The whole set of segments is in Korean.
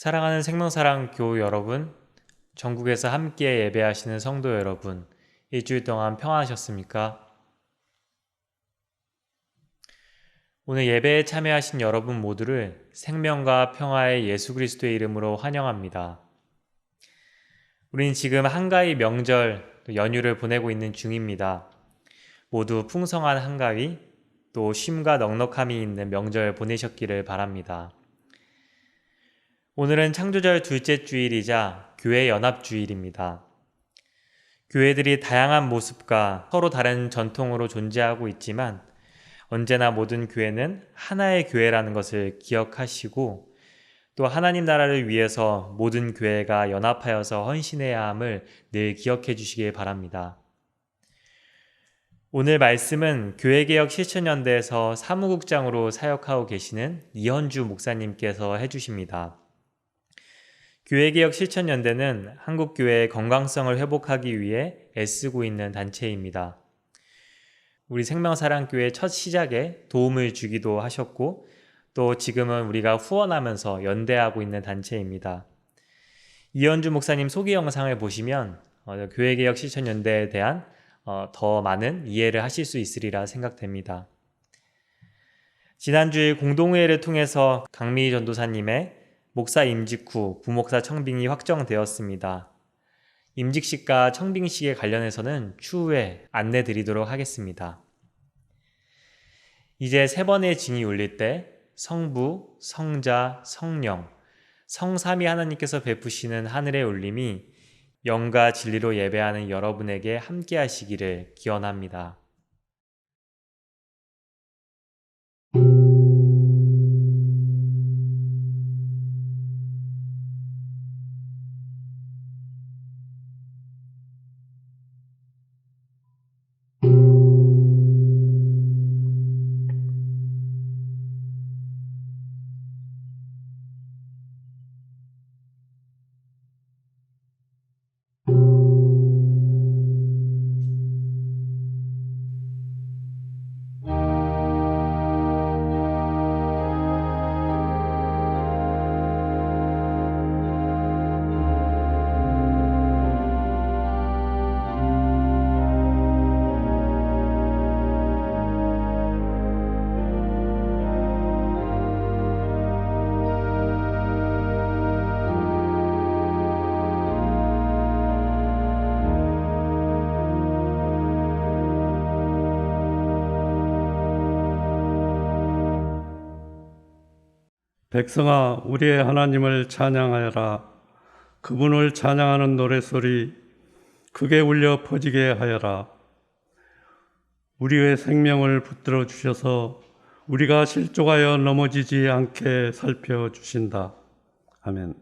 사랑하는 생명사랑 교우 여러분, 전국에서 함께 예배하시는 성도 여러분, 일주일 동안 평안하셨습니까? 오늘 예배에 참여하신 여러분 모두를 생명과 평화의 예수 그리스도의 이름으로 환영합니다. 우린 지금 한가위 명절, 연휴를 보내고 있는 중입니다. 모두 풍성한 한가위, 또 쉼과 넉넉함이 있는 명절 보내셨기를 바랍니다. 오늘은 창조절 둘째 주일이자 교회 연합주일입니다. 교회들이 다양한 모습과 서로 다른 전통으로 존재하고 있지만 언제나 모든 교회는 하나의 교회라는 것을 기억하시고 또 하나님 나라를 위해서 모든 교회가 연합하여서 헌신해야 함을 늘 기억해 주시길 바랍니다. 오늘 말씀은 교회개혁 실천연대에서 사무국장으로 사역하고 계시는 이현주 목사님께서 해주십니다. 교회개혁 실천연대는 한국교회의 건강성을 회복하기 위해 애쓰고 있는 단체입니다. 우리 생명사랑교회 첫 시작에 도움을 주기도 하셨고 또 지금은 우리가 후원하면서 연대하고 있는 단체입니다. 이현주 목사님 소개 영상을 보시면 교회개혁 실천연대에 대한 더 많은 이해를 하실 수 있으리라 생각됩니다. 지난주에 공동회의를 통해서 강미희 전도사님의 목사 임직 후 부목사 청빙이 확정되었습니다. 임직식과 청빙식에 관련해서는 추후에 안내 드리도록 하겠습니다. 이제 세 번의 징이 울릴 때 성부, 성자, 성령, 성삼위 하나님께서 베푸시는 하늘의 울림이 영과 진리로 예배하는 여러분에게 함께 하시기를 기원합니다. 백성아, 우리의 하나님을 찬양하여라. 그분을 찬양하는 노래소리 크게 울려 퍼지게 하여라. 우리의 생명을 붙들어 주셔서 우리가 실족하여 넘어지지 않게 살펴주신다. 아멘.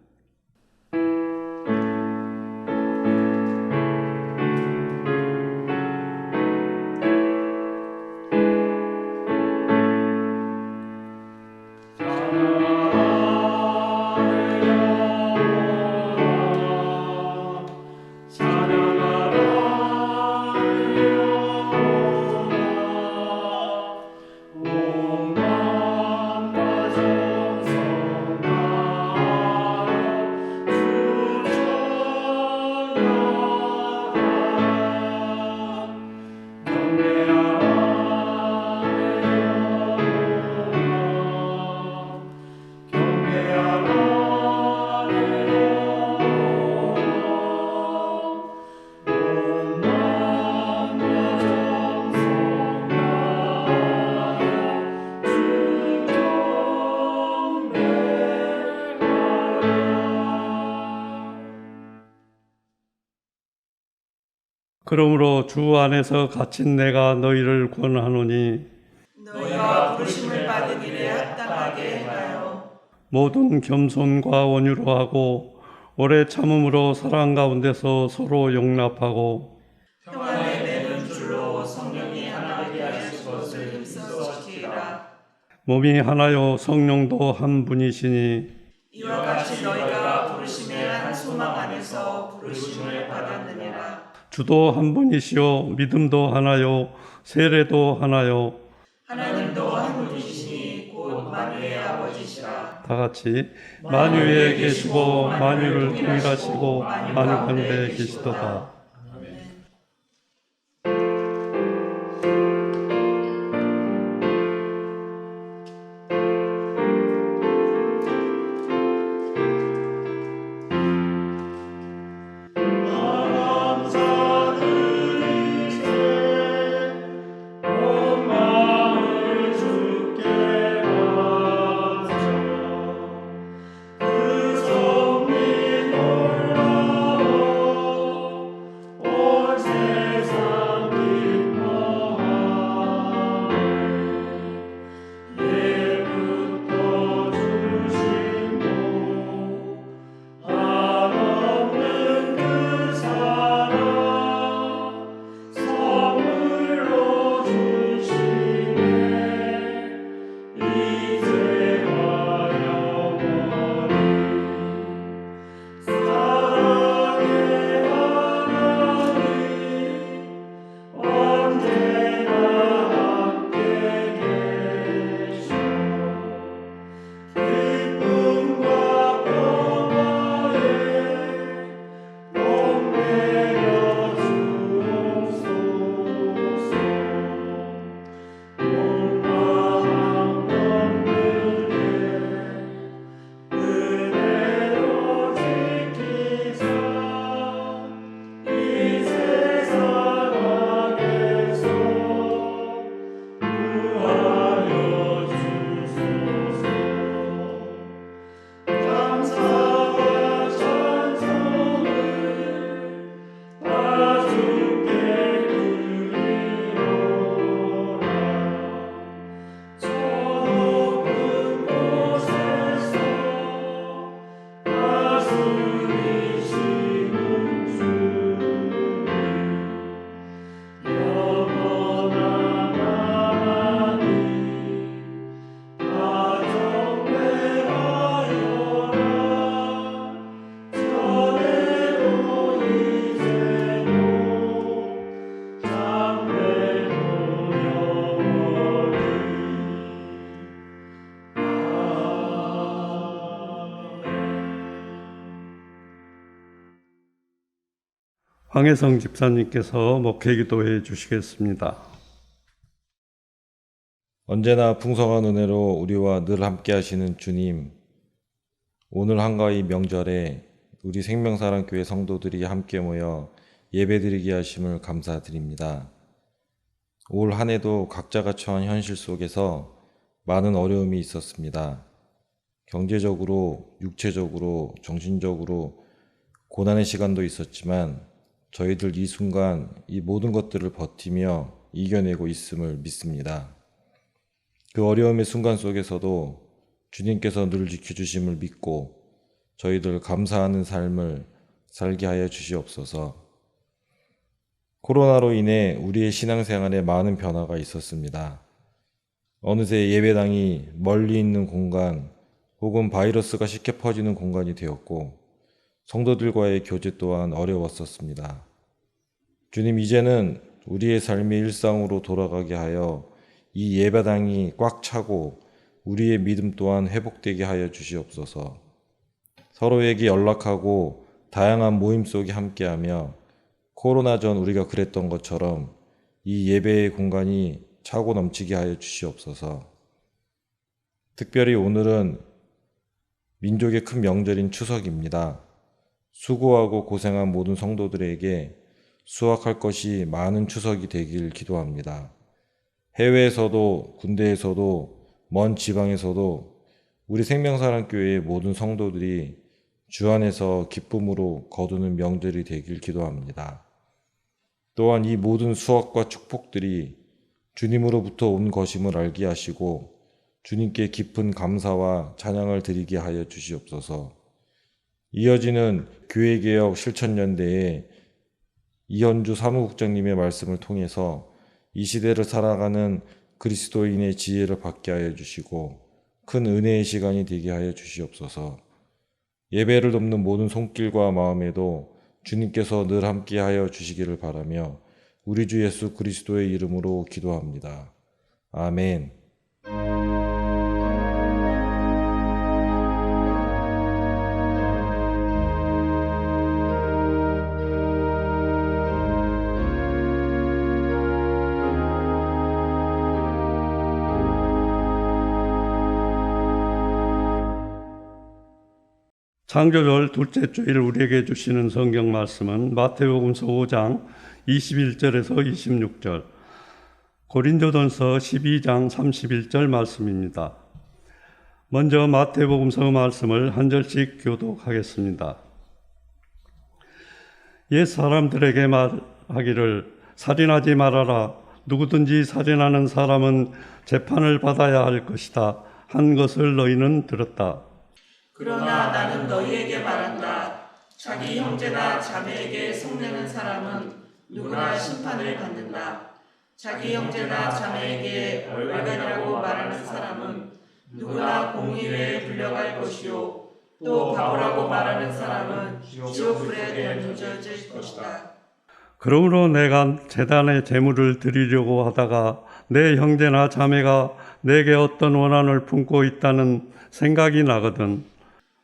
그러므로 주 안에서 갇힌 내가 너희를 권하노니 너희가 부르심을 받은 일에 합당하게 행하여 모든 겸손과 온유로 하고 오래 참음으로 사랑 가운데서 서로 용납하고 평안에 매는 줄로 성령이 하나되게 하실 것을 힘써 지키라. 몸이 하나요 성령도 한 분이시니 이와 같이 너희가 부르심의 한 소망 안에서 부르심을 받았느니라. 주도 한 분이시요 믿음도 하나요 세례도 하나요 하나님도 한 분이시니 곧 만유의 아버지시라. 다 같이 만유에 계시고 만유를 통일하시고 만유 가운데 계시도다. 황혜성 집사님께서 목회기도해 주시겠습니다. 언제나 풍성한 은혜로 우리와 늘 함께 하시는 주님, 오늘 한가위 명절에 우리 생명사랑교회 성도들이 함께 모여 예배드리게 하심을 감사드립니다. 올 한 해도 각자가 처한 현실 속에서 많은 어려움이 있었습니다. 경제적으로, 육체적으로, 정신적으로 고난의 시간도 있었지만 저희들 이 순간 이 모든 것들을 버티며 이겨내고 있음을 믿습니다. 그 어려움의 순간 속에서도 주님께서 늘 지켜주심을 믿고 저희들 감사하는 삶을 살게 하여 주시옵소서. 코로나로 인해 우리의 신앙생활에 많은 변화가 있었습니다. 어느새 예배당이 멀리 있는 공간 혹은 바이러스가 쉽게 퍼지는 공간이 되었고 성도들과의 교제 또한 어려웠었습니다. 주님, 이제는 우리의 삶의 일상으로 돌아가게 하여 이 예배당이 꽉 차고 우리의 믿음 또한 회복되게 하여 주시옵소서. 서로에게 연락하고 다양한 모임 속에 함께하며 코로나 전 우리가 그랬던 것처럼 이 예배의 공간이 차고 넘치게 하여 주시옵소서. 특별히 오늘은 민족의 큰 명절인 추석입니다. 수고하고 고생한 모든 성도들에게 수확할 것이 많은 추석이 되길 기도합니다. 해외에서도 군대에서도 먼 지방에서도 우리 생명사랑교회의 모든 성도들이 주 안에서 기쁨으로 거두는 명절이 되길 기도합니다. 또한 이 모든 수확과 축복들이 주님으로부터 온 것임을 알게 하시고 주님께 깊은 감사와 찬양을 드리게 하여 주시옵소서. 이어지는 교회개혁 실천연대의 이현주 사무국장님의 말씀을 통해서 이 시대를 살아가는 그리스도인의 지혜를 받게 하여 주시고 큰 은혜의 시간이 되게 하여 주시옵소서. 예배를 돕는 모든 손길과 마음에도 주님께서 늘 함께 하여 주시기를 바라며 우리 주 예수 그리스도의 이름으로 기도합니다. 아멘. 창조절 둘째 주일 우리에게 주시는 성경 말씀은 마태복음서 5장 21절에서 26절, 고린도전서 12장 31절 말씀입니다. 먼저 마태복음서 말씀을 한 절씩 교독하겠습니다. 옛 사람들에게 말하기를 살인하지 말아라. 누구든지 살인하는 사람은 재판을 받아야 할 것이다. 한 것을 너희는 들었다. 그러나 나는 너희에게 말한다. 자기 형제나 자매에게 속내는 사람은 누구나 심판을 받는다. 자기 형제나 자매에게 얼간이라고 말하는 사람은 누구나 공의회에 불려갈 것이요 또 바보라고 말하는 사람은 지옥불에 던져질 것이다. 그러므로 내가 제단에 제물을 드리려고 하다가 내 형제나 자매가 내게 어떤 원한을 품고 있다는 생각이 나거든.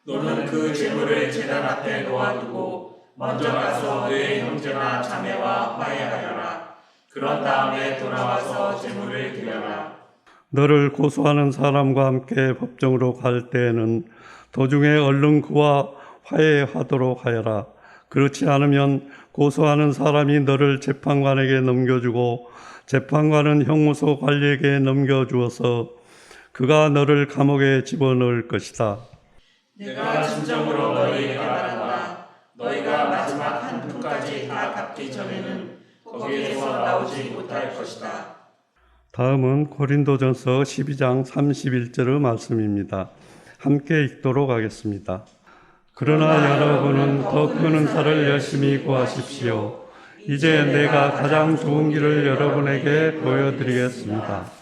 너는 그 제물을 제단 앞에 놓아두고 먼저 가서 내 형제나 자매와 화해하여라. 그런 다음에 돌아와서 제물을 드려라. 너를 고소하는 사람과 함께 법정으로 갈 때에는 도중에 얼른 그와 화해하도록 하여라. 그렇지 않으면 고소하는 사람이 너를 재판관에게 넘겨주고 재판관은 형무소 관리에게 넘겨주어서 그가 너를 감옥에 집어넣을 것이다. 내가 진정으로 너희에게 말한다. 너희가 마지막 한 푼까지 다 갚기 전에는 거기에서 나오지 못할 것이다. 다음은 고린도전서 12장 31절의 말씀입니다. 함께 읽도록 하겠습니다. 그러나 여러분은 더 큰 은사를 열심히 구하십시오. 이제 내가 가장 좋은 길을 여러분에게 보여드리겠습니다.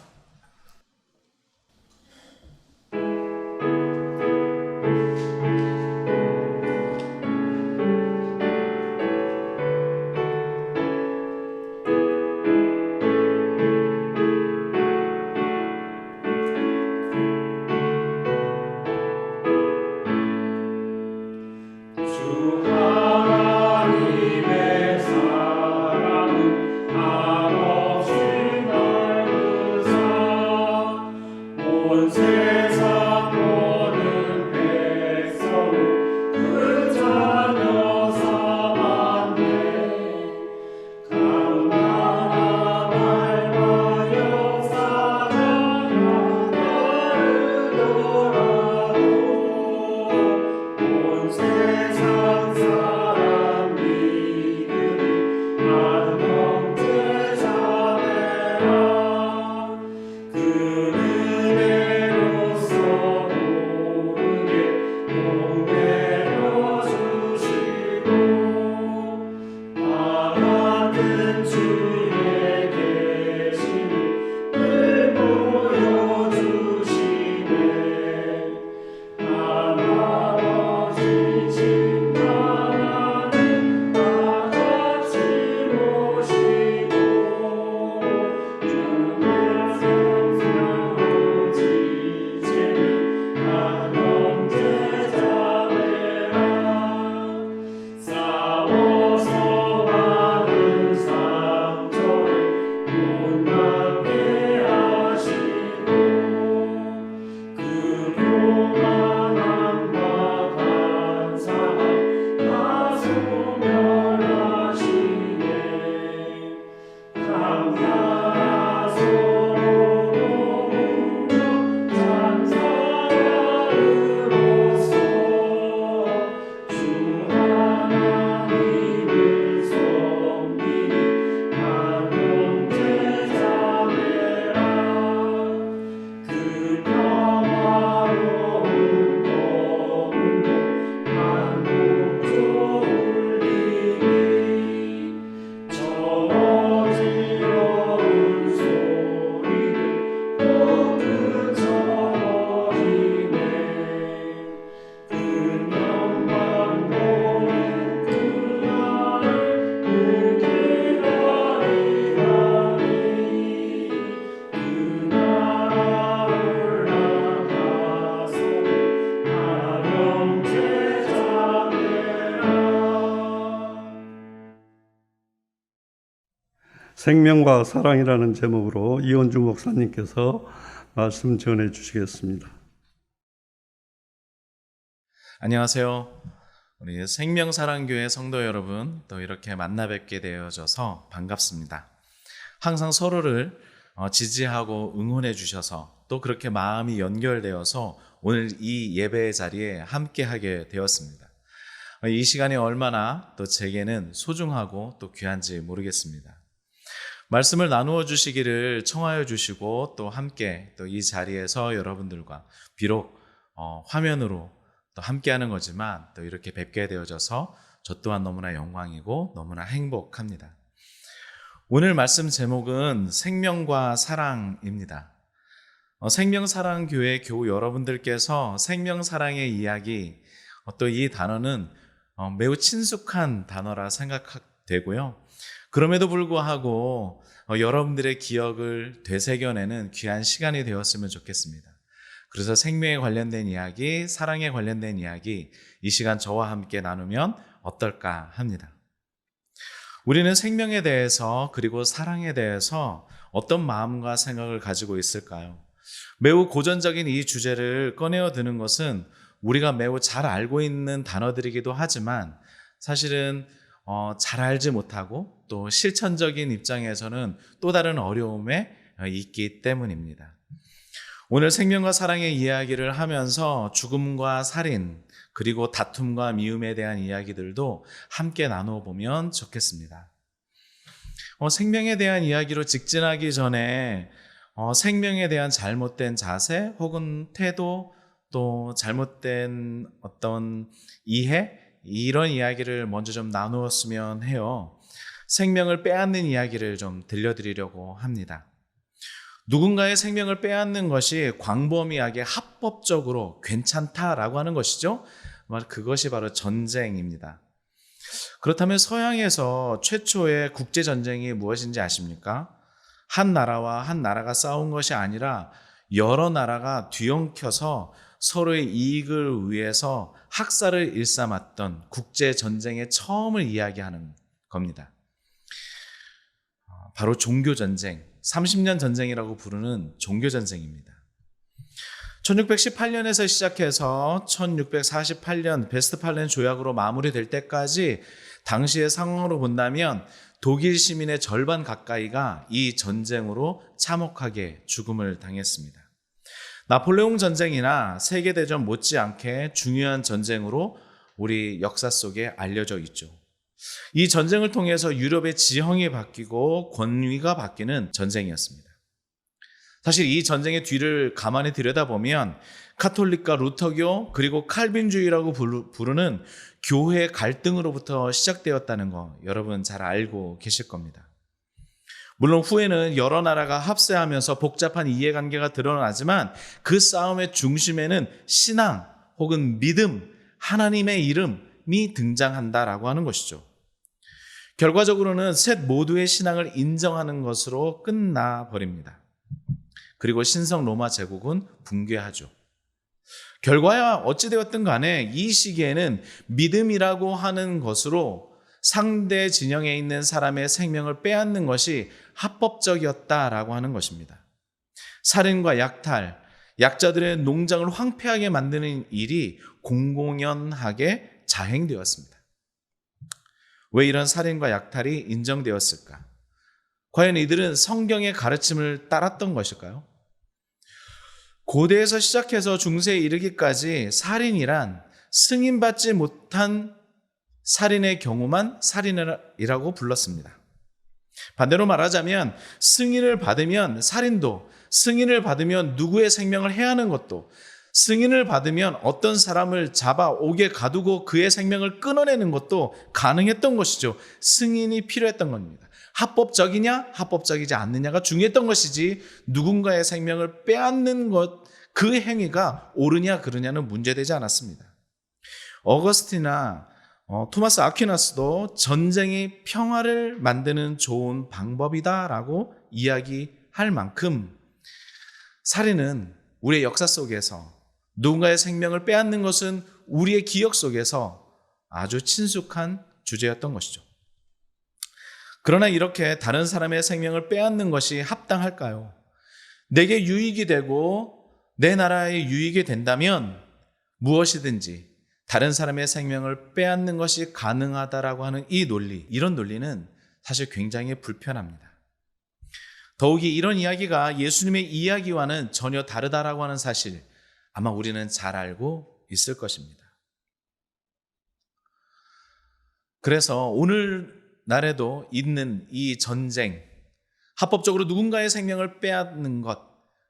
생명과 사랑이라는 제목으로 이원주 목사님께서 말씀 전해 주시겠습니다. 안녕하세요. 우리 생명사랑교회 성도 여러분, 또 이렇게 만나 뵙게 되어져서 반갑습니다. 항상 서로를 지지하고 응원해 주셔서 또 그렇게 마음이 연결되어서 오늘 이 예배의 자리에 함께 하게 되었습니다. 이 시간이 얼마나 또 제게는 소중하고 또 귀한지 모르겠습니다. 말씀을 나누어 주시기를 청하여 주시고 또 함께 또 이 자리에서 여러분들과 비록 화면으로 또 함께하는 거지만 또 이렇게 뵙게 되어져서 저 또한 너무나 영광이고 너무나 행복합니다. 오늘 말씀 제목은 생명과 사랑입니다. 생명사랑교회 교우 여러분들께서 생명사랑의 이야기, 또 이 단어는 매우 친숙한 단어라 생각되고요. 그럼에도 불구하고 여러분들의 기억을 되새겨내는 귀한 시간이 되었으면 좋겠습니다. 그래서 생명에 관련된 이야기, 사랑에 관련된 이야기, 이 시간 저와 함께 나누면 어떨까 합니다. 우리는 생명에 대해서 그리고 사랑에 대해서 어떤 마음과 생각을 가지고 있을까요? 매우 고전적인 이 주제를 꺼내어 드는 것은 우리가 매우 잘 알고 있는 단어들이기도 하지만 사실은 잘 알지 못하고 또 실천적인 입장에서는 또 다른 어려움에 있기 때문입니다. 오늘 생명과 사랑의 이야기를 하면서 죽음과 살인 그리고 다툼과 미움에 대한 이야기들도 함께 나누어 보면 좋겠습니다. 생명에 대한 이야기로 직진하기 전에 생명에 대한 잘못된 자세 혹은 태도 또 잘못된 어떤 이해 이런 이야기를 먼저 좀 나누었으면 해요. 생명을 빼앗는 이야기를 좀 들려드리려고 합니다. 누군가의 생명을 빼앗는 것이 광범위하게 합법적으로 괜찮다라고 하는 것이죠. 그것이 바로 전쟁입니다. 그렇다면 서양에서 최초의 국제전쟁이 무엇인지 아십니까? 한 나라와 한 나라가 싸운 것이 아니라 여러 나라가 뒤엉켜서 서로의 이익을 위해서 학살을 일삼았던 국제전쟁의 처음을 이야기하는 겁니다. 바로 종교전쟁, 30년 전쟁이라고 부르는 종교전쟁입니다. 1618년에서 시작해서 1648년 베스트팔렌 조약으로 마무리될 때까지 당시의 상황으로 본다면 독일 시민의 절반 가까이가 이 전쟁으로 참혹하게 죽음을 당했습니다. 나폴레옹 전쟁이나 세계대전 못지않게 중요한 전쟁으로 우리 역사 속에 알려져 있죠. 이 전쟁을 통해서 유럽의 지형이 바뀌고 권위가 바뀌는 전쟁이었습니다. 사실 이 전쟁의 뒤를 가만히 들여다보면 카톨릭과 루터교 그리고 칼빈주의라고 부르는 교회 갈등으로부터 시작되었다는 거 여러분 잘 알고 계실 겁니다. 물론 후에는 여러 나라가 합세하면서 복잡한 이해관계가 드러나지만 그 싸움의 중심에는 신앙 혹은 믿음, 하나님의 이름이 등장한다라고 하는 것이죠. 결과적으로는 셋 모두의 신앙을 인정하는 것으로 끝나버립니다. 그리고 신성 로마 제국은 붕괴하죠. 결과야 어찌되었든 간에 이 시기에는 믿음이라고 하는 것으로 상대 진영에 있는 사람의 생명을 빼앗는 것이 합법적이었다라고 하는 것입니다. 살인과 약탈, 약자들의 농장을 황폐하게 만드는 일이 공공연하게 자행되었습니다. 왜 이런 살인과 약탈이 인정되었을까? 과연 이들은 성경의 가르침을 따랐던 것일까요? 고대에서 시작해서 중세에 이르기까지 살인이란 승인받지 못한 살인의 경우만 살인이라고 불렀습니다. 반대로 말하자면 승인을 받으면 살인도, 승인을 받으면 누구의 생명을 해하는 것도, 승인을 받으면 어떤 사람을 잡아 옥에 가두고 그의 생명을 끊어내는 것도 가능했던 것이죠. 승인이 필요했던 겁니다. 합법적이냐 합법적이지 않느냐가 중요했던 것이지 누군가의 생명을 빼앗는 것, 그 행위가 옳으냐 그르냐는 문제되지 않았습니다. 어거스틴이나 토마스 아퀴나스도 전쟁이 평화를 만드는 좋은 방법이다라고 이야기할 만큼 살인은 우리의 역사 속에서 누군가의 생명을 빼앗는 것은 우리의 기억 속에서 아주 친숙한 주제였던 것이죠. 그러나 이렇게 다른 사람의 생명을 빼앗는 것이 합당할까요? 내게 유익이 되고 내 나라에 유익이 된다면 무엇이든지 다른 사람의 생명을 빼앗는 것이 가능하다라고 하는 이 논리, 이런 논리는 사실 굉장히 불편합니다. 더욱이 이런 이야기가 예수님의 이야기와는 전혀 다르다라고 하는 사실, 아마 우리는 잘 알고 있을 것입니다. 그래서 오늘날에도 있는 이 전쟁, 합법적으로 누군가의 생명을 빼앗는 것,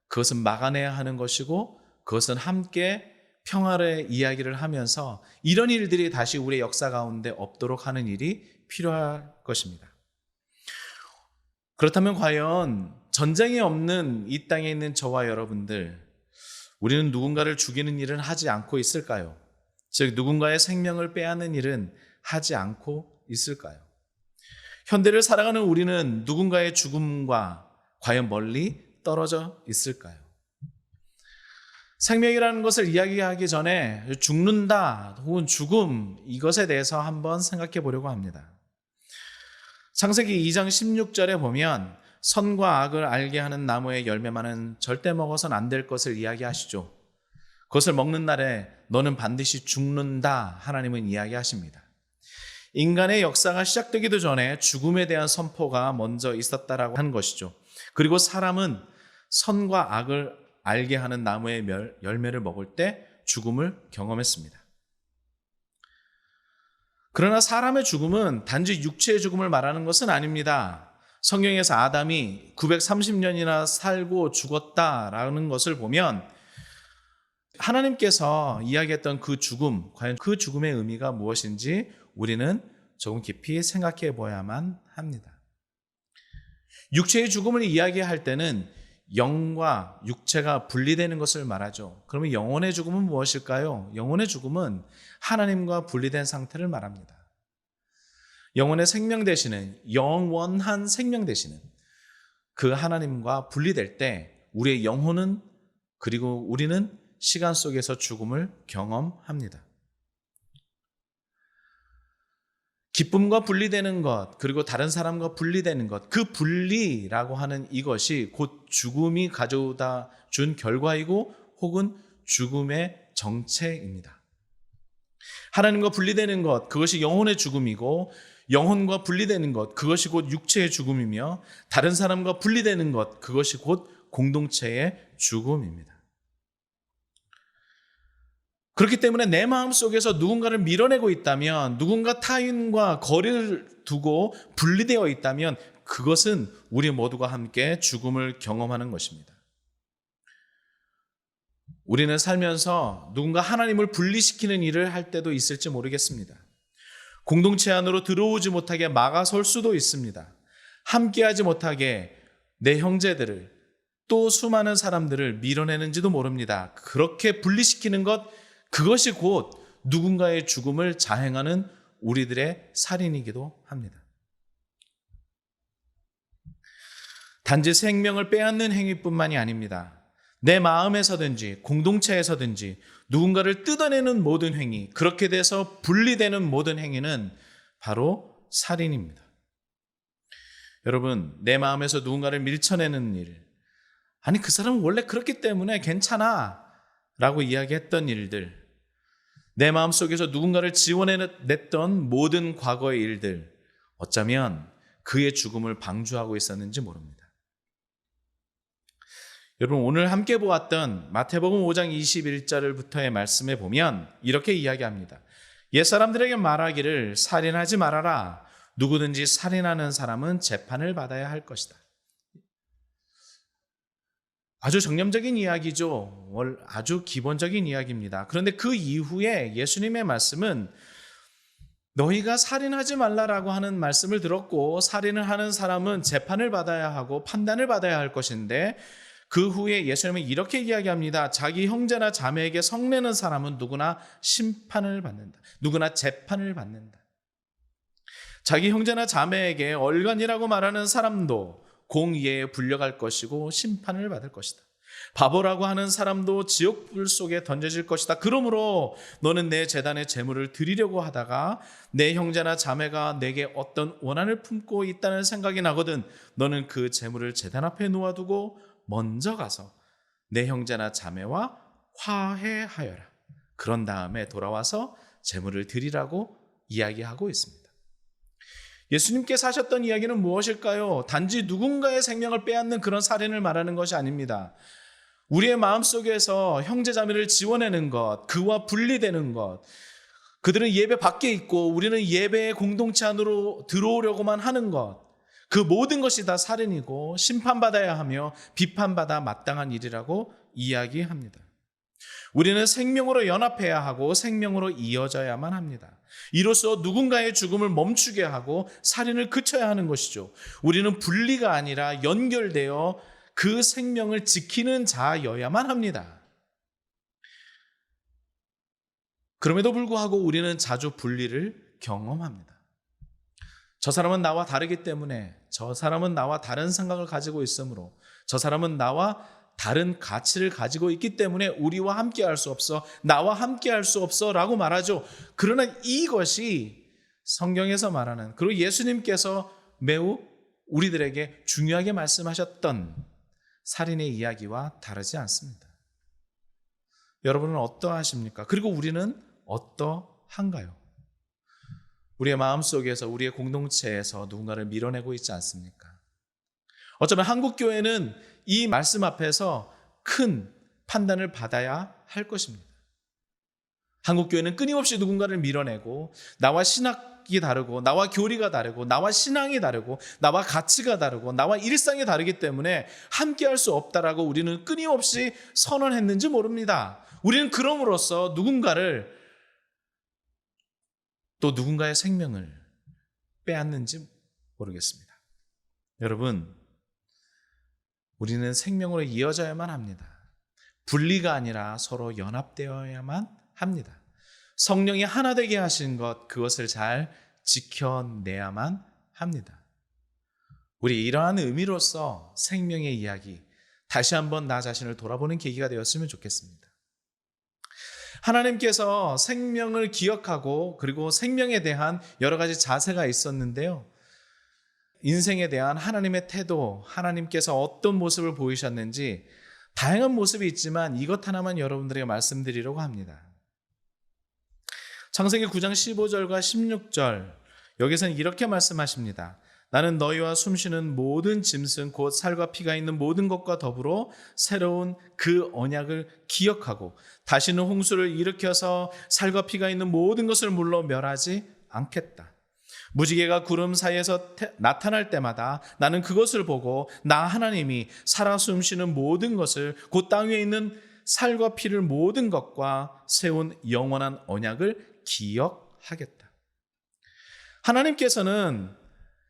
그것은 막아내야 하는 것이고, 그것은 함께 평화의 이야기를 하면서 이런 일들이 다시 우리의 역사 가운데 없도록 하는 일이 필요할 것입니다. 그렇다면 과연 전쟁이 없는 이 땅에 있는 저와 여러분들, 우리는 누군가를 죽이는 일은 하지 않고 있을까요? 즉 누군가의 생명을 빼앗는 일은 하지 않고 있을까요? 현대를 살아가는 우리는 누군가의 죽음과 과연 멀리 떨어져 있을까요? 생명이라는 것을 이야기하기 전에 죽는다 혹은 죽음, 이것에 대해서 한번 생각해 보려고 합니다. 창세기 2장 16절에 보면 선과 악을 알게 하는 나무의 열매만은 절대 먹어서는 안 될 것을 이야기하시죠. 그것을 먹는 날에 너는 반드시 죽는다, 하나님은 이야기하십니다. 인간의 역사가 시작되기도 전에 죽음에 대한 선포가 먼저 있었다라고 하는 것이죠. 그리고 사람은 선과 악을 알게 하는 나무의 열매를 먹을 때 죽음을 경험했습니다. 그러나 사람의 죽음은 단지 육체의 죽음을 말하는 것은 아닙니다. 성경에서 아담이 930년이나 살고 죽었다라는 것을 보면 하나님께서 이야기했던 그 죽음, 과연 그 죽음의 의미가 무엇인지 우리는 조금 깊이 생각해 보아야만 합니다. 육체의 죽음을 이야기할 때는 영과 육체가 분리되는 것을 말하죠. 그러면 영혼의 죽음은 무엇일까요? 영혼의 죽음은 하나님과 분리된 상태를 말합니다. 영혼의 생명 되시는, 영원한 생명 되시는 그 하나님과 분리될 때 우리의 영혼은, 그리고 우리는 시간 속에서 죽음을 경험합니다. 기쁨과 분리되는 것, 그리고 다른 사람과 분리되는 것, 그 분리라고 하는 이것이 곧 죽음이 가져다 준 결과이고 혹은 죽음의 정체입니다. 하나님과 분리되는 것, 그것이 영혼의 죽음이고, 영혼과 분리되는 것, 그것이 곧 육체의 죽음이며, 다른 사람과 분리되는 것, 그것이 곧 공동체의 죽음입니다. 그렇기 때문에 내 마음속에서 누군가를 밀어내고 있다면, 누군가 타인과 거리를 두고 분리되어 있다면 그것은 우리 모두가 함께 죽음을 경험하는 것입니다. 우리는 살면서 누군가 하나님을 분리시키는 일을 할 때도 있을지 모르겠습니다. 공동체 안으로 들어오지 못하게 막아설 수도 있습니다. 함께하지 못하게 내 형제들을, 또 수많은 사람들을 밀어내는지도 모릅니다. 그렇게 분리시키는 것, 그것이 곧 누군가의 죽음을 자행하는 우리들의 살인이기도 합니다. 단지 생명을 빼앗는 행위뿐만이 아닙니다. 내 마음에서든지 공동체에서든지 누군가를 뜯어내는 모든 행위, 그렇게 돼서 분리되는 모든 행위는 바로 살인입니다. 여러분, 내 마음에서 누군가를 밀쳐내는 일, 아니 그 사람은 원래 그렇기 때문에 괜찮아 라고 이야기했던 일들, 내 마음속에서 누군가를 지원해냈던 모든 과거의 일들, 어쩌면 그의 죽음을 방주하고 있었는지 모릅니다. 여러분, 오늘 함께 보았던 마태복음 5장 21절부터의 말씀에 보면 이렇게 이야기합니다. 옛사람들에게 말하기를 살인하지 말아라. 누구든지 살인하는 사람은 재판을 받아야 할 것이다. 아주 정념적인 이야기죠. 아주 기본적인 이야기입니다. 그런데 그 이후에 예수님의 말씀은 너희가 살인하지 말라라고 하는 말씀을 들었고, 살인을 하는 사람은 재판을 받아야 하고 판단을 받아야 할 것인데, 그 후에 예수님은 이렇게 이야기합니다. 자기 형제나 자매에게 성내는 사람은 누구나 심판을 받는다. 누구나 재판을 받는다. 자기 형제나 자매에게 얼간이라고 말하는 사람도 공의에 불려갈 것이고 심판을 받을 것이다. 바보라고 하는 사람도 지옥불 속에 던져질 것이다. 그러므로 너는 내 제단에 제물을 드리려고 하다가 내 형제나 자매가 내게 어떤 원한을 품고 있다는 생각이 나거든 너는 그 제물을 제단 앞에 놓아두고 먼저 가서 내 형제나 자매와 화해하여라. 그런 다음에 돌아와서 제물을 드리라고 이야기하고 있습니다. 예수님께서 하셨던 이야기는 무엇일까요? 단지 누군가의 생명을 빼앗는 그런 살인을 말하는 것이 아닙니다. 우리의 마음속에서 형제자매를 지워내는 것, 그와 분리되는 것, 그들은 예배 밖에 있고 우리는 예배의 공동체 안으로 들어오려고만 하는 것, 그 모든 것이 다 살인이고 심판받아야 하며 비판받아 마땅한 일이라고 이야기합니다. 우리는 생명으로 연합해야 하고 생명으로 이어져야만 합니다. 이로써 누군가의 죽음을 멈추게 하고 살인을 그쳐야 하는 것이죠. 우리는 분리가 아니라 연결되어 그 생명을 지키는 자여야만 합니다. 그럼에도 불구하고 우리는 자주 분리를 경험합니다. 저 사람은 나와 다르기 때문에, 저 사람은 나와 다른 생각을 가지고 있으므로, 저 사람은 나와 다른 가치를 가지고 있기 때문에 우리와 함께 할 수 없어, 나와 함께 할 수 없어 라고 말하죠. 그러나 이것이 성경에서 말하는, 그리고 예수님께서 매우 우리들에게 중요하게 말씀하셨던 살인의 이야기와 다르지 않습니다. 여러분은 어떠하십니까? 그리고 우리는 어떠한가요? 우리의 마음속에서, 우리의 공동체에서 누군가를 밀어내고 있지 않습니까? 어쩌면 한국교회는 이 말씀 앞에서 큰 판단을 받아야 할 것입니다. 한국교회는 끊임없이 누군가를 밀어내고, 나와 신학이 다르고, 나와 교리가 다르고, 나와 신앙이 다르고, 나와 가치가 다르고, 나와 일상이 다르기 때문에 함께 할 수 없다라고 우리는 끊임없이 선언했는지 모릅니다. 우리는 그럼으로써 누군가를, 또 누군가의 생명을 빼앗는지 모르겠습니다. 여러분, 우리는 생명으로 이어져야만 합니다. 분리가 아니라 서로 연합되어야만 합니다. 성령이 하나 되게 하신 것, 그것을 잘 지켜내야만 합니다. 우리 이러한 의미로서 생명의 이야기, 다시 한번 나 자신을 돌아보는 계기가 되었으면 좋겠습니다. 하나님께서 생명을 기억하고 그리고 생명에 대한 여러 가지 자세가 있었는데요. 인생에 대한 하나님의 태도, 하나님께서 어떤 모습을 보이셨는지 다양한 모습이 있지만 이것 하나만 여러분들에게 말씀드리려고 합니다. 창세기 9장 15절과 16절, 여기서는 이렇게 말씀하십니다. 나는 너희와 숨쉬는 모든 짐승 곧 살과 피가 있는 모든 것과 더불어 새로운 그 언약을 기억하고 다시는 홍수를 일으켜서 살과 피가 있는 모든 것을 물러 멸하지 않겠다. 무지개가 구름 사이에서 나타날 때마다 나는 그것을 보고 나 하나님이 살아 숨쉬는 모든 것을 곧 땅 위에 있는 살과 피를 모든 것과 세운 영원한 언약을 기억하겠다. 하나님께서는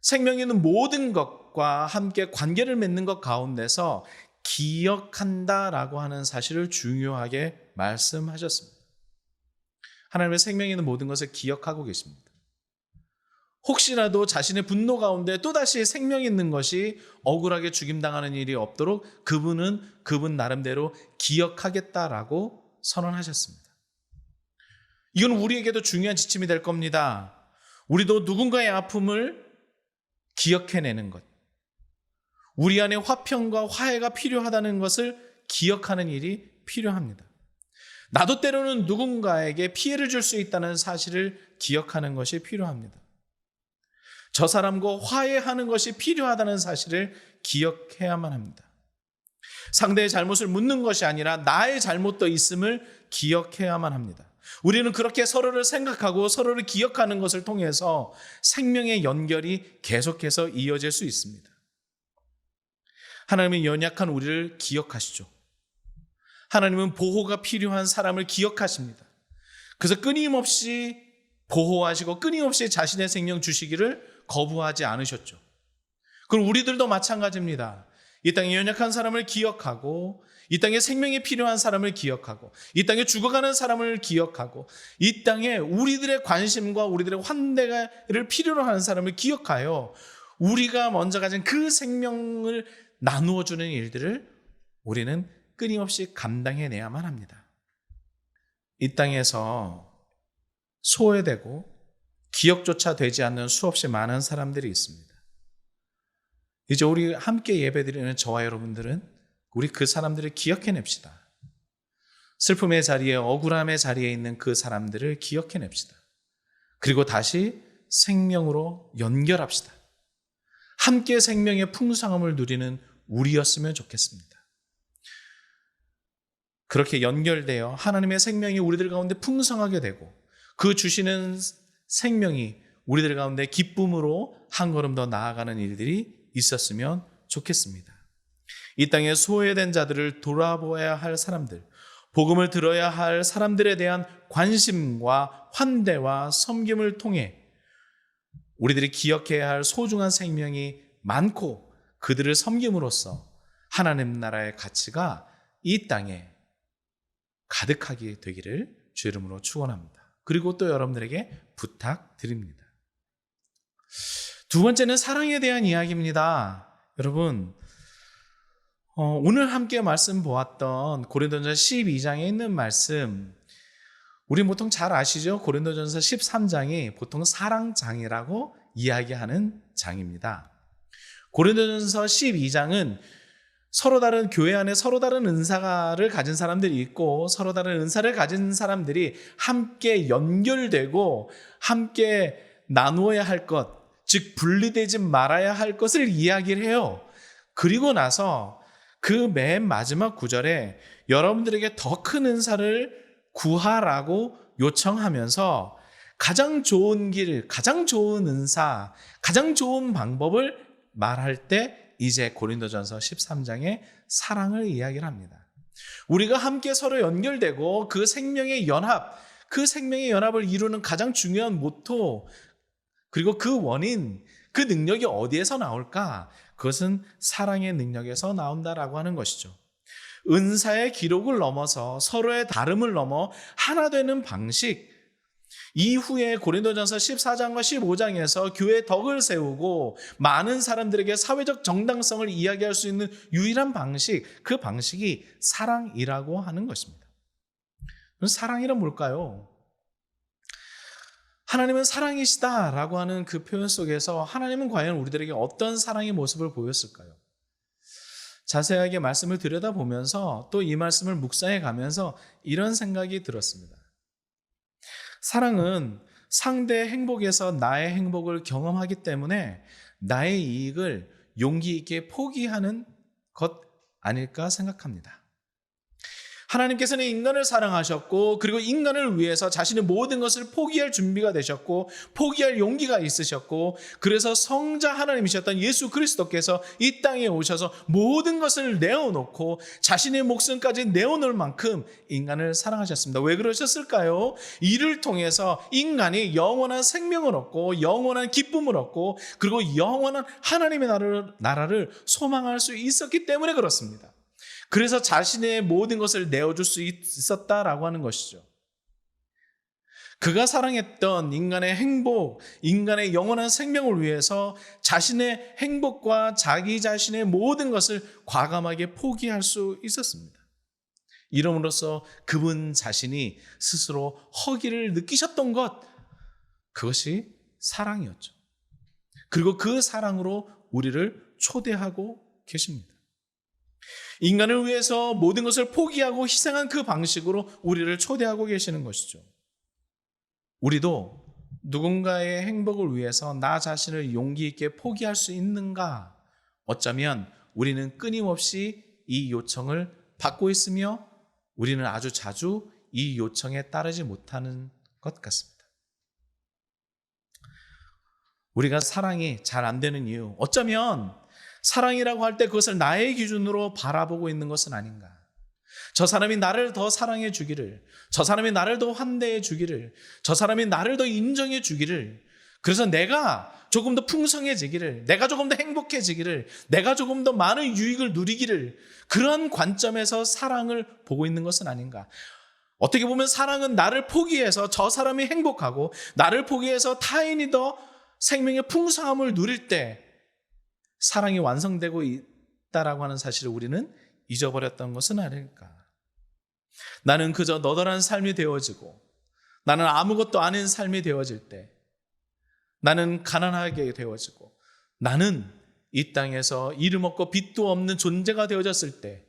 생명 있는 모든 것과 함께 관계를 맺는 것 가운데서 기억한다라고 하는 사실을 중요하게 말씀하셨습니다. 하나님의 생명 있는 모든 것을 기억하고 계십니다. 혹시라도 자신의 분노 가운데 또다시 생명 있는 것이 억울하게 죽임당하는 일이 없도록 그분 나름대로 기억하겠다라고 선언하셨습니다. 이건 우리에게도 중요한 지침이 될 겁니다. 우리도 누군가의 아픔을 기억해내는 것, 우리 안에 화평과 화해가 필요하다는 것을 기억하는 일이 필요합니다. 나도 때로는 누군가에게 피해를 줄 수 있다는 사실을 기억하는 것이 필요합니다. 저 사람과 화해하는 것이 필요하다는 사실을 기억해야만 합니다. 상대의 잘못을 묻는 것이 아니라 나의 잘못도 있음을 기억해야만 합니다. 우리는 그렇게 서로를 생각하고 서로를 기억하는 것을 통해서 생명의 연결이 계속해서 이어질 수 있습니다. 하나님은 연약한 우리를 기억하시죠. 하나님은 보호가 필요한 사람을 기억하십니다. 그래서 끊임없이 보호하시고 끊임없이 자신의 생명 주시기를 거부하지 않으셨죠. 그럼 우리들도 마찬가지입니다. 이 땅에 연약한 사람을 기억하고, 이 땅에 생명이 필요한 사람을 기억하고, 이 땅에 죽어가는 사람을 기억하고, 이 땅에 우리들의 관심과 우리들의 환대를 필요로 하는 사람을 기억하여 우리가 먼저 가진 그 생명을 나누어주는 일들을 우리는 끊임없이 감당해내야만 합니다. 이 땅에서 소외되고 기억조차 되지 않는 수없이 많은 사람들이 있습니다. 이제 우리 함께 예배드리는 저와 여러분들은 우리 그 사람들을 기억해냅시다. 슬픔의 자리에, 억울함의 자리에 있는 그 사람들을 기억해냅시다. 그리고 다시 생명으로 연결합시다. 함께 생명의 풍성함을 누리는 우리였으면 좋겠습니다. 그렇게 연결되어 하나님의 생명이 우리들 가운데 풍성하게 되고 그 주시는 생명이 우리들 가운데 기쁨으로 한 걸음 더 나아가는 일들이 있었으면 좋겠습니다. 이 땅에 소외된 자들을 돌아보아야 할 사람들, 복음을 들어야 할 사람들에 대한 관심과 환대와 섬김을 통해 우리들이 기억해야 할 소중한 생명이 많고 그들을 섬김으로써 하나님 나라의 가치가 이 땅에 가득하게 되기를 주 이름으로 축원합니다. 그리고 또 여러분들에게 부탁드립니다. 두 번째는 사랑에 대한 이야기입니다. 여러분, 오늘 함께 말씀 보았던 고린도전서 12장에 있는 말씀, 우리 보통 잘 아시죠? 고린도전서 13장이 보통 사랑장이라고 이야기하는 장입니다. 고린도전서 12장은 서로 다른 교회 안에 서로 다른 은사를 가진 사람들이 있고 서로 다른 은사를 가진 사람들이 함께 연결되고 함께 나누어야 할 것, 즉 분리되지 말아야 할 것을 이야기를 해요. 그리고 나서 그 맨 마지막 구절에 여러분들에게 더 큰 은사를 구하라고 요청하면서 가장 좋은 길, 가장 좋은 은사, 가장 좋은 방법을 말할 때 이제 고린도전서 13장의 사랑을 이야기를 합니다. 우리가 함께 서로 연결되고 그 생명의 연합, 그 생명의 연합을 이루는 가장 중요한 모토, 그리고 그 원인, 그 능력이 어디에서 나올까? 그것은 사랑의 능력에서 나온다라고 하는 것이죠. 은사의 기록을 넘어서 서로의 다름을 넘어 하나 되는 방식, 이후에 고린도전서 14장과 15장에서 교회의 덕을 세우고 많은 사람들에게 사회적 정당성을 이야기할 수 있는 유일한 방식, 그 방식이 사랑이라고 하는 것입니다. 사랑이란 뭘까요? 하나님은 사랑이시다라고 하는 그 표현 속에서 하나님은 과연 우리들에게 어떤 사랑의 모습을 보였을까요? 자세하게 말씀을 들여다보면서 또 이 말씀을 묵상해 가면서 이런 생각이 들었습니다. 사랑은 상대의 행복에서 나의 행복을 경험하기 때문에 나의 이익을 용기 있게 포기하는 것 아닐까 생각합니다. 하나님께서는 인간을 사랑하셨고 그리고 인간을 위해서 자신의 모든 것을 포기할 준비가 되셨고 포기할 용기가 있으셨고 그래서 성자 하나님이셨던 예수 그리스도께서 이 땅에 오셔서 모든 것을 내어놓고 자신의 목숨까지 내어놓을 만큼 인간을 사랑하셨습니다. 왜 그러셨을까요? 이를 통해서 인간이 영원한 생명을 얻고 영원한 기쁨을 얻고 그리고 영원한 하나님의 나라를 소망할 수 있었기 때문에 그렇습니다. 그래서 자신의 모든 것을 내어줄 수 있었다라고 하는 것이죠. 그가 사랑했던 인간의 행복, 인간의 영원한 생명을 위해서 자신의 행복과 자기 자신의 모든 것을 과감하게 포기할 수 있었습니다. 이름으로써 그분 자신이 스스로 허기를 느끼셨던 것, 그것이 사랑이었죠. 그리고 그 사랑으로 우리를 초대하고 계십니다. 인간을 위해서 모든 것을 포기하고 희생한 그 방식으로 우리를 초대하고 계시는 것이죠. 우리도 누군가의 행복을 위해서 나 자신을 용기 있게 포기할 수 있는가? 어쩌면 우리는 끊임없이 이 요청을 받고 있으며 우리는 아주 자주 이 요청에 따르지 못하는 것 같습니다. 우리가 사랑이 잘 안 되는 이유, 어쩌면 사랑이라고 할 때 그것을 나의 기준으로 바라보고 있는 것은 아닌가. 저 사람이 나를 더 사랑해 주기를, 저 사람이 나를 더 환대해 주기를, 저 사람이 나를 더 인정해 주기를, 그래서 내가 조금 더 풍성해지기를, 내가 조금 더 행복해지기를, 내가 조금 더 많은 유익을 누리기를, 그런 관점에서 사랑을 보고 있는 것은 아닌가. 어떻게 보면 사랑은 나를 포기해서 저 사람이 행복하고 나를 포기해서 타인이 더 생명의 풍성함을 누릴 때 사랑이 완성되고 있다라고 하는 사실을 우리는 잊어버렸던 것은 아닐까. 나는 그저 너덜한 삶이 되어지고 나는 아무것도 아닌 삶이 되어질 때 나는 가난하게 되어지고 나는 이 땅에서 이름 없고 빛도 없는 존재가 되어졌을 때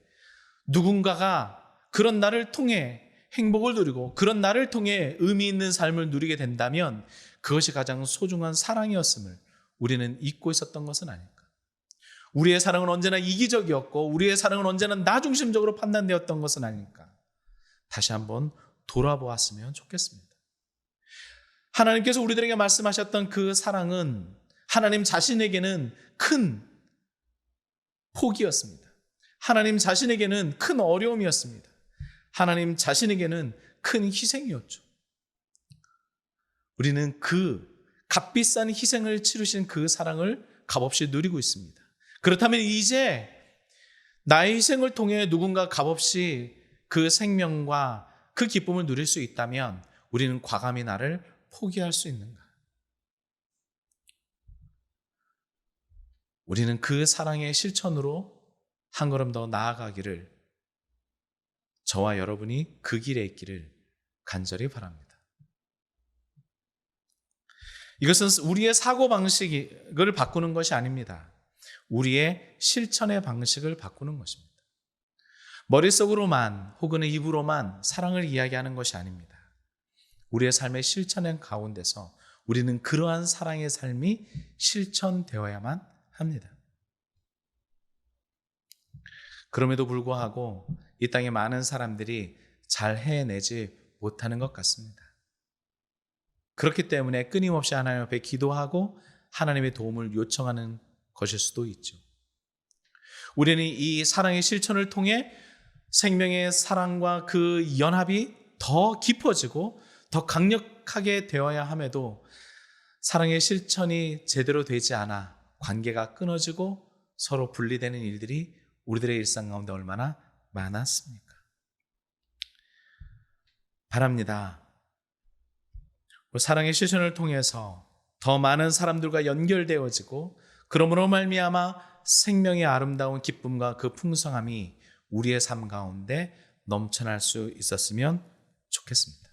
누군가가 그런 나를 통해 행복을 누리고 그런 나를 통해 의미 있는 삶을 누리게 된다면 그것이 가장 소중한 사랑이었음을 우리는 잊고 있었던 것은 아닐까? 우리의 사랑은 언제나 이기적이었고 우리의 사랑은 언제나 나 중심적으로 판단되었던 것은 아닐까? 다시 한번 돌아보았으면 좋겠습니다. 하나님께서 우리들에게 말씀하셨던 그 사랑은 하나님 자신에게는 큰 포기였습니다. 하나님 자신에게는 큰 어려움이었습니다. 하나님 자신에게는 큰 희생이었죠. 우리는 그 값비싼 희생을 치르신 그 사랑을 값없이 누리고 있습니다. 그렇다면 이제 나의 희생을 통해 누군가 값없이 그 생명과 그 기쁨을 누릴 수 있다면 우리는 과감히 나를 포기할 수 있는가? 우리는 그 사랑의 실천으로 한 걸음 더 나아가기를, 저와 여러분이 그 길에 있기를 간절히 바랍니다. 이것은 우리의 사고방식을 바꾸는 것이 아닙니다. 우리의 실천의 방식을 바꾸는 것입니다. 머릿속으로만 혹은 입으로만 사랑을 이야기하는 것이 아닙니다. 우리의 삶의 실천의 가운데서 우리는 그러한 사랑의 삶이 실천되어야만 합니다. 그럼에도 불구하고 이 땅에 많은 사람들이 잘 해내지 못하는 것 같습니다. 그렇기 때문에 끊임없이 하나님 앞에 기도하고 하나님의 도움을 요청하는 것일 수도 있죠. 우리는 이 사랑의 실천을 통해 생명의 사랑과 그 연합이 더 깊어지고 더 강력하게 되어야 함에도 사랑의 실천이 제대로 되지 않아 관계가 끊어지고 서로 분리되는 일들이 우리들의 일상 가운데 얼마나 많았습니까? 바랍니다. 사랑의 실천을 통해서 더 많은 사람들과 연결되어지고 그러므로 말미암아 생명의 아름다운 기쁨과 그 풍성함이 우리의 삶 가운데 넘쳐날 수 있었으면 좋겠습니다.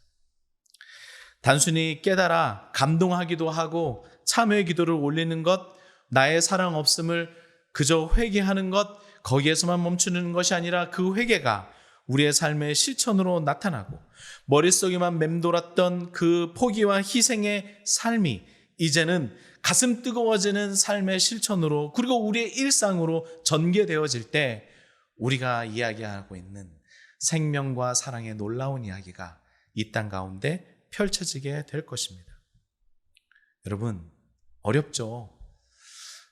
단순히 깨달아 감동하기도 하고 참회의 기도를 올리는 것, 나의 사랑 없음을 그저 회개하는 것, 거기에서만 멈추는 것이 아니라 그 회개가 우리의 삶의 실천으로 나타나고 머릿속에만 맴돌았던 그 포기와 희생의 삶이 이제는 가슴 뜨거워지는 삶의 실천으로, 그리고 우리의 일상으로 전개되어질 때 우리가 이야기하고 있는 생명과 사랑의 놀라운 이야기가 이 땅 가운데 펼쳐지게 될 것입니다. 여러분, 어렵죠?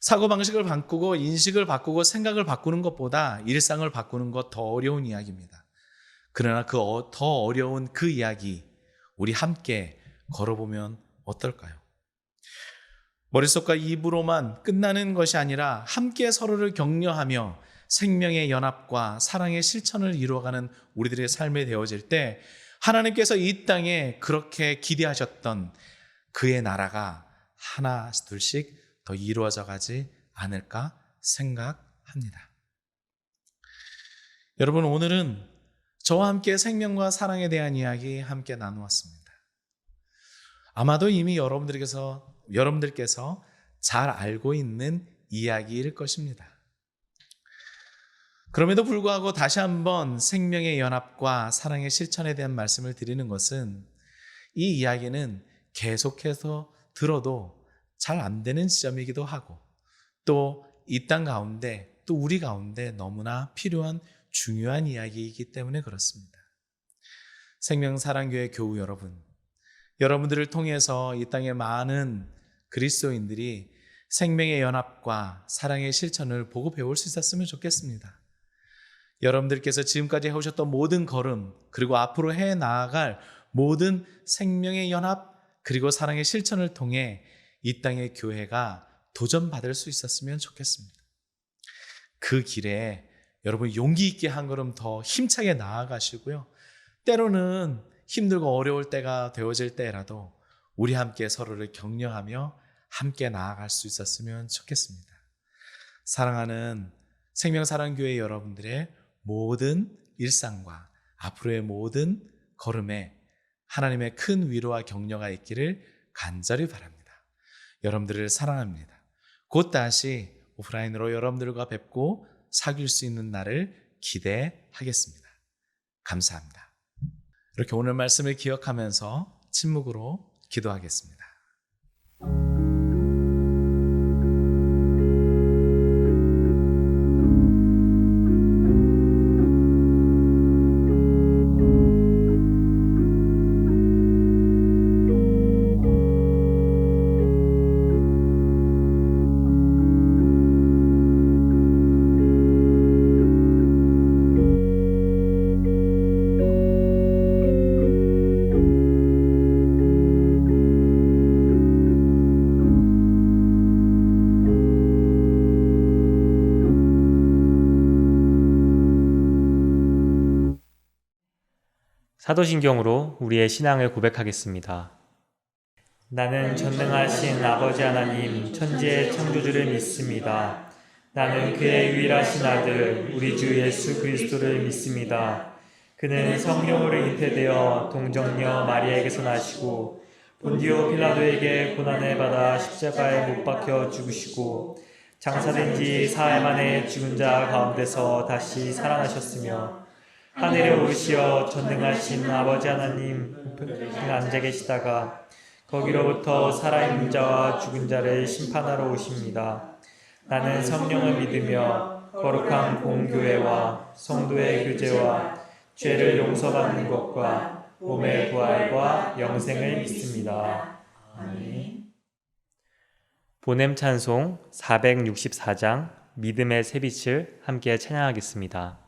사고방식을 바꾸고 인식을 바꾸고 생각을 바꾸는 것보다 일상을 바꾸는 것 더 어려운 이야기입니다. 그러나 그 더 어려운 그 이야기 우리 함께 걸어보면 어떨까요? 머릿속과 입으로만 끝나는 것이 아니라 함께 서로를 격려하며 생명의 연합과 사랑의 실천을 이루어가는 우리들의 삶이 되어질 때 하나님께서 이 땅에 그렇게 기대하셨던 그의 나라가 하나 둘씩 더 이루어져 가지 않을까 생각합니다. 여러분, 오늘은 저와 함께 생명과 사랑에 대한 이야기 함께 나누었습니다. 아마도 이미 여러분들께서 잘 알고 있는 이야기일 것입니다. 그럼에도 불구하고 다시 한번 생명의 연합과 사랑의 실천에 대한 말씀을 드리는 것은 이 이야기는 계속해서 들어도 잘 안 되는 지점이기도 하고 또 이 땅 가운데 또 우리 가운데 너무나 필요한 중요한 이야기이기 때문에 그렇습니다. 생명사랑교회 교우 여러분, 여러분들을 통해서 이 땅의 많은 그리스도인들이 생명의 연합과 사랑의 실천을 보고 배울 수 있었으면 좋겠습니다. 여러분들께서 지금까지 해오셨던 모든 걸음, 그리고 앞으로 해 나아갈 모든 생명의 연합 그리고 사랑의 실천을 통해 이 땅의 교회가 도전받을 수 있었으면 좋겠습니다. 그 길에 여러분 용기 있게 한 걸음 더 힘차게 나아가시고요. 때로는 힘들고 어려울 때가 되어질 때라도 우리 함께 서로를 격려하며 함께 나아갈 수 있었으면 좋겠습니다. 사랑하는 생명사랑교회 여러분들의 모든 일상과 앞으로의 모든 걸음에 하나님의 큰 위로와 격려가 있기를 간절히 바랍니다. 여러분들을 사랑합니다. 곧 다시 오프라인으로 여러분들과 뵙고 사귈 수 있는 날을 기대하겠습니다. 감사합니다. 이렇게 오늘 말씀을 기억하면서 침묵으로 기도하겠습니다. 사도신경으로 우리의 신앙을 고백하겠습니다. 나는 전능하신 아버지 하나님 천지의 창조주를 믿습니다. 나는 그의 유일하신 아들 우리 주 예수 그리스도를 믿습니다. 그는 성령으로 잉태되어 동정녀 마리아에게서 나시고 본디오 필라도에게 고난을 받아 십자가에 못 박혀 죽으시고 장사된 지 사흘 만에 죽은 자 가운데서 다시 살아나셨으며 하늘에 오르시어 전능하신 아버지 하나님 우편에 앉아 계시다가 거기로부터 살아있는 자와 죽은 자를 심판하러 오십니다. 나는 성령을 믿으며 거룩한 공교회와 성도의 교제와 죄를 용서받는 것과 몸의 부활과 영생을 믿습니다. 아멘. 보냄 찬송 464장 믿음의 새빛을 함께 찬양하겠습니다.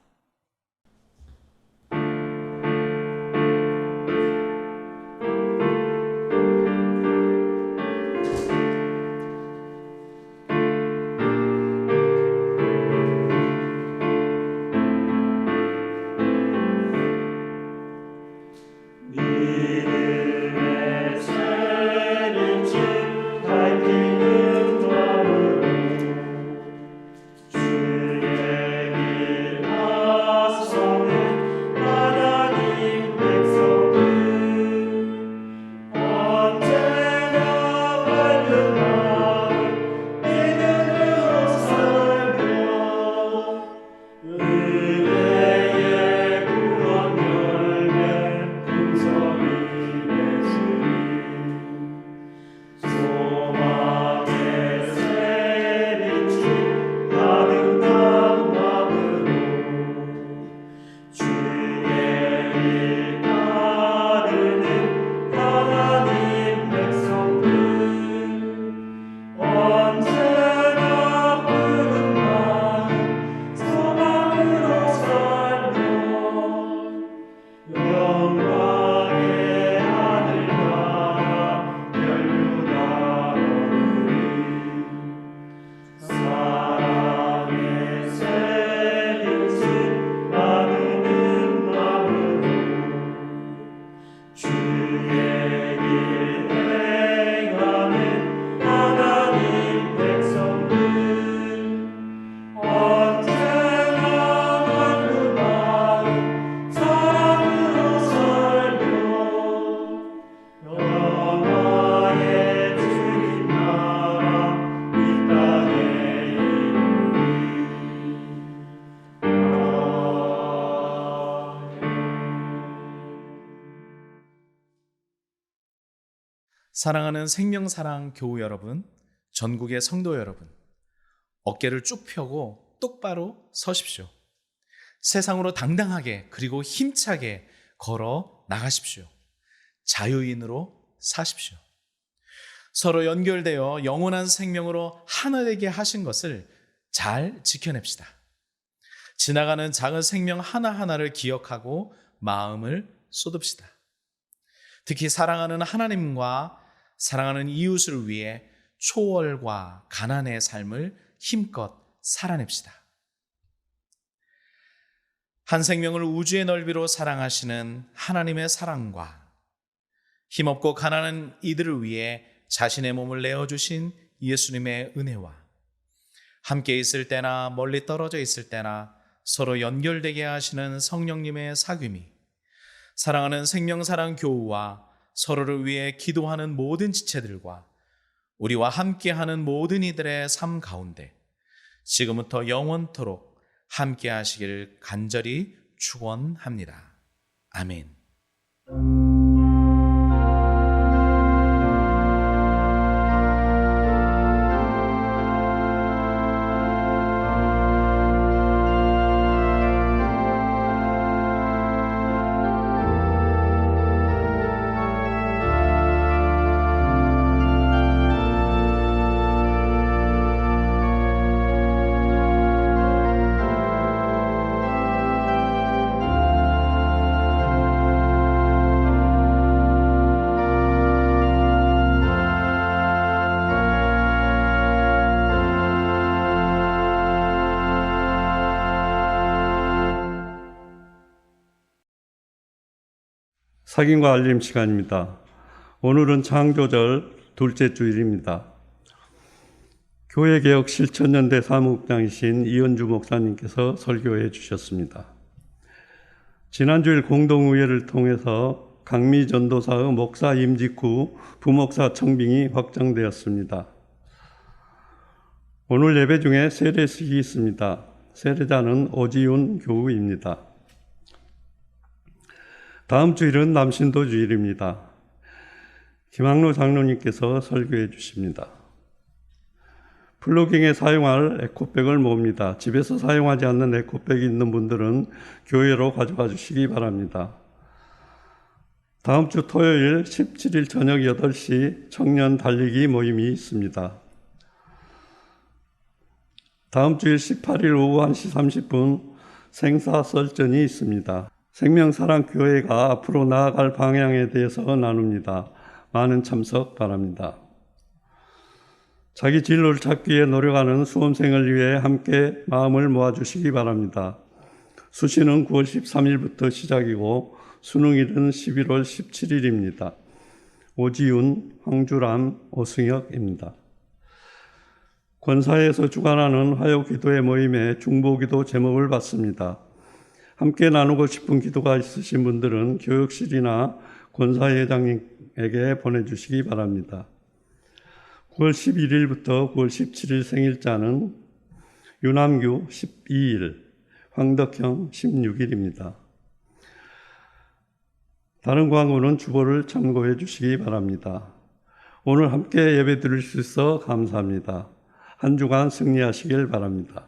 사랑하는 생명사랑 교우 여러분, 전국의 성도 여러분, 어깨를 쭉 펴고 똑바로 서십시오. 세상으로 당당하게 그리고 힘차게 걸어 나가십시오. 자유인으로 사십시오. 서로 연결되어 영원한 생명으로 하나 되게 하신 것을 잘 지켜냅시다. 지나가는 작은 생명 하나하나를 기억하고 마음을 쏟읍시다. 특히 사랑하는 하나님과 사랑하는 이웃을 위해 초월과 가난의 삶을 힘껏 살아냅시다. 한 생명을 우주의 넓이로 사랑하시는 하나님의 사랑과 힘없고 가난한 이들을 위해 자신의 몸을 내어주신 예수님의 은혜와 함께 있을 때나 멀리 떨어져 있을 때나 서로 연결되게 하시는 성령님의 사귐이 사랑하는 생명사랑 교우와 서로를 위해 기도하는 모든 지체들과 우리와 함께하는 모든 이들의 삶 가운데 지금부터 영원토록 함께 하시기를 간절히 축원합니다. 아멘. 사김과 알림 시간입니다. 오늘은 창조절 둘째 주일입니다. 교회개혁 실천연대 사무국장이신 이현주 목사님께서 설교해 주셨습니다. 지난주일 공동의회를 통해서 강미 전도사의 목사 임직 후 부목사 청빙이 확정되었습니다. 오늘 예배 중에 세례식이 있습니다. 세례자는 오지윤 교우입니다. 다음 주일은 남신도 주일입니다. 김학로 장로님께서 설교해 주십니다. 플로깅에 사용할 에코백을 모읍니다. 집에서 사용하지 않는 에코백이 있는 분들은 교회로 가져가 주시기 바랍니다. 다음 주 토요일 17일 저녁 8시 청년 달리기 모임이 있습니다. 다음 주일 18일 오후 1시 30분 생사 설전이 있습니다. 생명사랑교회가 앞으로 나아갈 방향에 대해서 나눕니다. 많은 참석 바랍니다. 자기 진로를 찾기 위해 노력하는 수험생을 위해 함께 마음을 모아주시기 바랍니다. 수시는 9월 13일부터 시작이고 수능일은 11월 17일입니다. 오지윤, 황주람, 오승혁입니다. 권사에서 주관하는 화요기도회 모임에 중보기도 제목을 받습니다. 함께 나누고 싶은 기도가 있으신 분들은 교육실이나 권사회장님에게 보내주시기 바랍니다. 9월 11일부터 9월 17일 생일자는 유남규 12일, 황덕형 16일입니다. 다른 광고는 주보를 참고해 주시기 바랍니다. 오늘 함께 예배 드릴 수 있어 감사합니다. 한 주간 승리하시길 바랍니다.